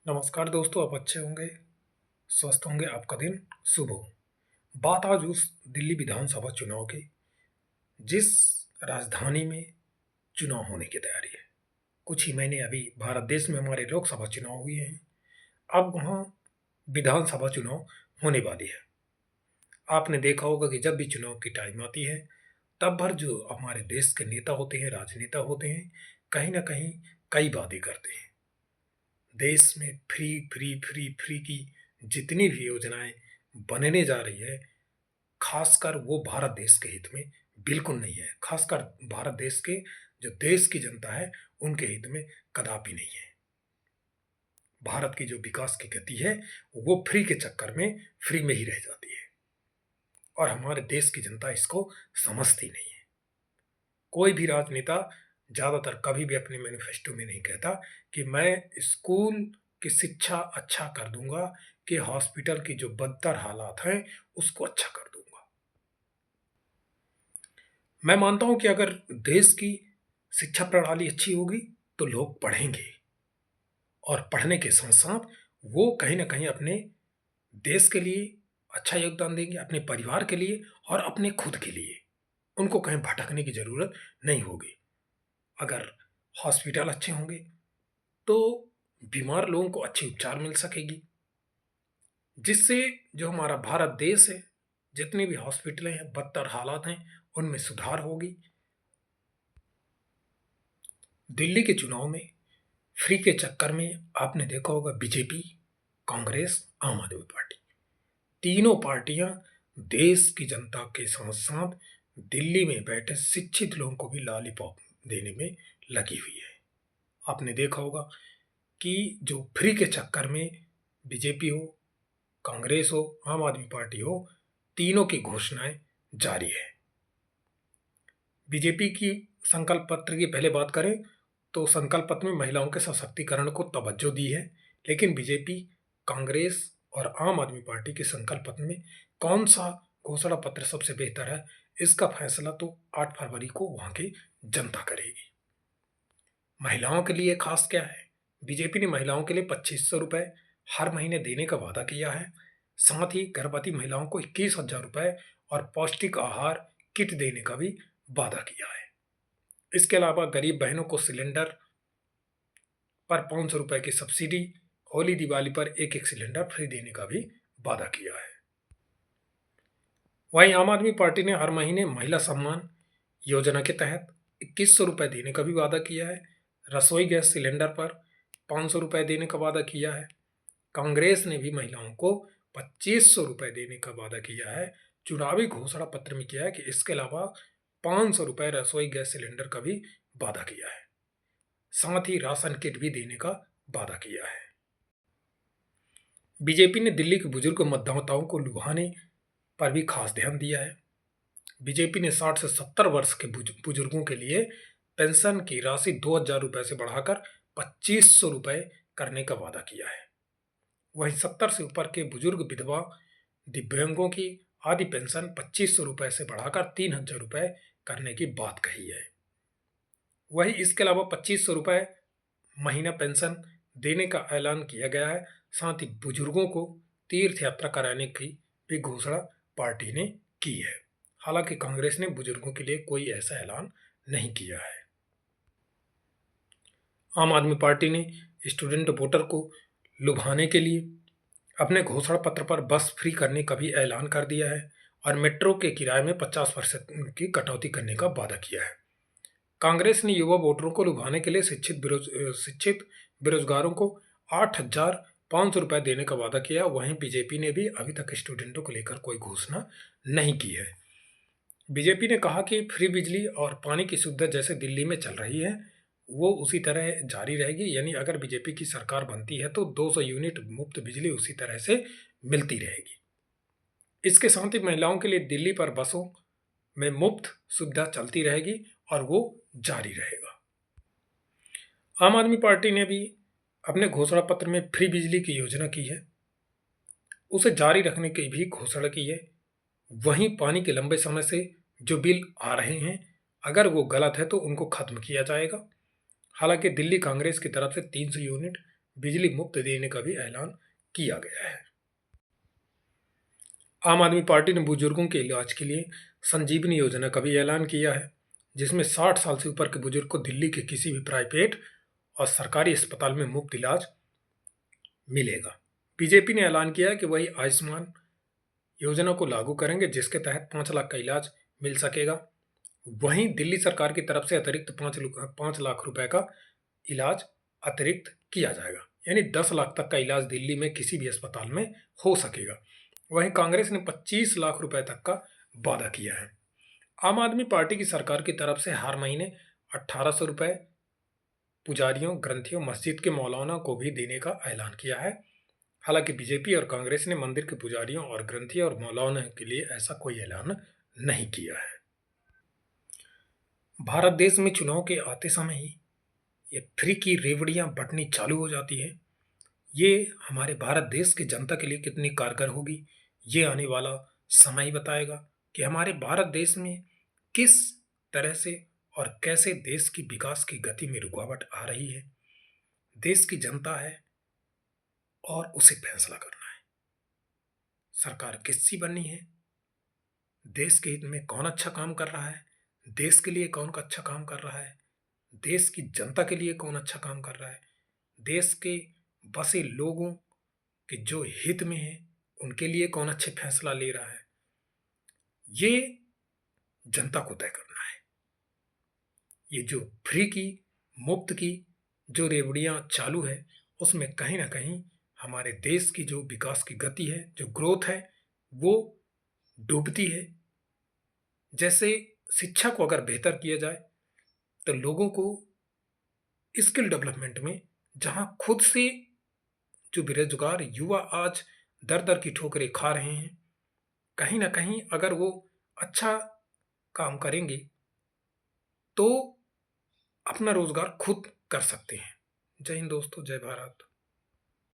नमस्कार दोस्तों, आप अच्छे होंगे, स्वस्थ होंगे, आपका दिन शुभ हो। बात आज उस दिल्ली विधानसभा चुनाव की, जिस राजधानी में चुनाव होने की तैयारी है। कुछ ही महीने अभी भारत देश में हमारे लोकसभा चुनाव हुए हैं। अब वहाँ विधानसभा चुनाव होने वाली है। आपने देखा होगा कि जब भी चुनाव की टाइम आती है, तब भर जो हमारे देश के नेता होते हैं, राजनेता होते हैं, कहीं न कहीं कई वादे करते हैं। देश में फ्री फ्री फ्री फ्री की जितनी भी योजनाएं बनने जा रही है, खासकर वो भारत देश के हित में बिल्कुल नहीं है। खासकर भारत देश के जो देश की जनता है, उनके हित में कदापि नहीं है। भारत की जो विकास की गति है, वो फ्री के चक्कर में फ्री में ही रह जाती है और हमारे देश की जनता इसको समझती नहीं है। कोई भी राजनेता ज़्यादातर कभी भी अपने मैनिफेस्टो में नहीं कहता कि मैं स्कूल की शिक्षा अच्छा कर दूंगा, कि हॉस्पिटल की जो बदतर हालात हैं उसको अच्छा कर दूंगा। मैं मानता हूं कि अगर देश की शिक्षा प्रणाली अच्छी होगी तो लोग पढ़ेंगे और पढ़ने के साथ साथ वो कहीं ना कहीं अपने देश के लिए अच्छा योगदान देंगे, अपने परिवार के लिए और अपने खुद के लिए। उनको कहीं भटकने की जरूरत नहीं होगी। अगर हॉस्पिटल अच्छे होंगे तो बीमार लोगों को अच्छी उपचार मिल सकेगी, जिससे जो हमारा भारत देश है, जितने भी हॉस्पिटलें हैं, बदतर हालात हैं, उनमें सुधार होगी। दिल्ली के चुनाव में फ्री के चक्कर में आपने देखा होगा बीजेपी, कांग्रेस, आम आदमी पार्टी, तीनों पार्टियां देश की जनता के साथ साथ दिल्ली में बैठे शिक्षित लोगों को भी लॉलीपॉप देने में लगी हुई है। आपने देखा होगा कि जो फ्री के चक्कर में बीजेपी हो, कांग्रेस हो, आम आदमी पार्टी हो, तीनों की घोषणाएं जारी है। बीजेपी की संकल्प पत्र की पहले बात करें तो संकल्प पत्र में महिलाओं के सशक्तिकरण को तवज्जो दी है, लेकिन बीजेपी, कांग्रेस और आम आदमी पार्टी के संकल्प पत्र में कौन सा घोषणा पत्र सबसे बेहतर है, इसका फैसला तो 8 फरवरी को वहां की जनता करेगी। महिलाओं के लिए खास क्या है? बीजेपी ने महिलाओं के लिए 2500 रुपए हर महीने देने का वादा किया है। साथ ही गर्भवती महिलाओं को 21,000 रुपए और पौष्टिक आहार किट देने का भी वादा किया है। इसके अलावा गरीब बहनों को सिलेंडर पर 500 रुपए की सब्सिडी, होली दिवाली पर एक एक सिलेंडर फ्री देने का भी वादा किया है। वहीं आम आदमी पार्टी ने हर महीने महिला सम्मान योजना के तहत 2100 रुपए देने का भी वादा किया है। रसोई गैस सिलेंडर पर 500 रुपए देने का वादा किया है। कांग्रेस ने भी महिलाओं को 2500 रुपए देने का वादा किया है। चुनावी घोषणा पत्र में किया है कि इसके अलावा 500 रुपए रसोई गैस सिलेंडर का भी वादा किया है। साथ ही राशन किट भी देने का वादा किया है। बीजेपी ने दिल्ली के बुजुर्ग मतदाताओं को लुभाने पर भी खास ध्यान दिया है। बीजेपी ने 60 से 70 वर्ष के बुजुर्गों के लिए पेंशन की राशि 2,000 रुपए से बढ़ाकर 2500 रुपए करने का वादा किया है। वहीं 70 से ऊपर के बुजुर्ग, विधवा, दिव्यांगों की आदि पेंशन 2500 रुपए से बढ़ाकर 3,000 रुपए करने की बात कही है। वहीं इसके अलावा 2500 रुपए महीना पेंशन देने का ऐलान किया गया है। साथ ही बुजुर्गों को तीर्थ यात्रा कराने की भी घोषणा पार्टी ने की है। हालांकि कांग्रेस ने बुजुर्गों के लिए कोई ऐसा ऐलान नहीं किया है। आम आदमी पार्टी ने स्टूडेंट वोटर को लुभाने के लिए अपने घोषणा पत्र पर बस फ्री करने का भी ऐलान कर दिया है और मेट्रो के किराए में 50% की कटौती करने का वादा किया है। कांग्रेस ने युवा वोटरों को लुभाने के लिए शिक्षित बेरोजगारों को 8,500 रुपए देने का वादा किया। वहीं बीजेपी ने भी अभी तक स्टूडेंटों को लेकर कोई घोषणा नहीं की है। बीजेपी ने कहा कि फ्री बिजली और पानी की सुविधा जैसे दिल्ली में चल रही है, वो उसी तरह जारी रहेगी। यानी अगर बीजेपी की सरकार बनती है तो 200 यूनिट मुफ्त बिजली उसी तरह से मिलती रहेगी। इसके साथ ही महिलाओं के लिए दिल्ली पर बसों में मुफ्त सुविधा चलती रहेगी और वो जारी रहेगा। आम आदमी पार्टी ने भी अपने घोषणा पत्र में फ्री बिजली की योजना की है, उसे जारी रखने की भी घोषणा की है। वहीं पानी के लंबे समय से जो बिल आ रहे हैं, अगर वो गलत है तो उनको खत्म किया जाएगा। हालांकि दिल्ली कांग्रेस की तरफ से 300 यूनिट बिजली मुफ्त देने का भी ऐलान किया गया है। आम आदमी पार्टी ने बुजुर्गों के इलाज के लिए संजीवनी योजना का भी ऐलान किया है, जिसमें 60 साल से ऊपर के बुजुर्ग को दिल्ली के किसी भी प्राइवेट और सरकारी अस्पताल में मुफ्त इलाज मिलेगा। बीजेपी ने ऐलान किया है कि वही आयुष्मान योजना को लागू करेंगे, जिसके तहत 5 लाख का इलाज मिल सकेगा। वहीं दिल्ली सरकार की तरफ से अतिरिक्त 5 लाख रुपए का इलाज अतिरिक्त किया जाएगा, यानी 10 लाख तक का इलाज दिल्ली में किसी भी अस्पताल में हो सकेगा। वहीं कांग्रेस ने 25 लाख रुपए तक का वादा किया है। आम आदमी पार्टी की सरकार की तरफ से हर महीने 1800 रुपए पुजारियों, ग्रंथियों, मस्जिद के मौलाना को भी देने का ऐलान किया है। हालांकि बीजेपी और कांग्रेस ने मंदिर के पुजारियों और ग्रंथियों और मौलाना के लिए ऐसा कोई ऐलान नहीं किया है। भारत देश में चुनाव के आते समय ही ये फ्री की रेवड़ियां बंटनी चालू हो जाती है। ये हमारे भारत देश की जनता के लिए कितनी कारगर होगी, ये आने वाला समय ही बताएगा कि हमारे भारत देश में किस तरह से और कैसे देश की विकास की गति में रुकावट आ रही है। देश की जनता है और उसे फैसला करना है सरकार किसकी बननी है, देश के हित में कौन अच्छा काम कर रहा है, देश के लिए कौन अच्छा काम कर रहा है, देश की जनता के लिए कौन अच्छा काम कर रहा है, देश के बसे लोगों के जो हित में है उनके लिए कौन अच्छे फैसला ले रहा है, ये जनता को तय करना है। ये जो फ्री की, मुफ्त की जो रेवड़ियां चालू है, उसमें कहीं ना कहीं हमारे देश की जो विकास की गति है, जो ग्रोथ है, वो डूबती है। जैसे शिक्षा को अगर बेहतर किया जाए तो लोगों को स्किल डेवलपमेंट में, जहां खुद से जो बेरोजगार युवा आज दर दर की ठोकरें खा रहे हैं, कहीं ना कहीं अगर वो अच्छा काम करेंगे तो अपना रोजगार खुद कर सकते हैं। जय हिंद दोस्तों, जय भारत।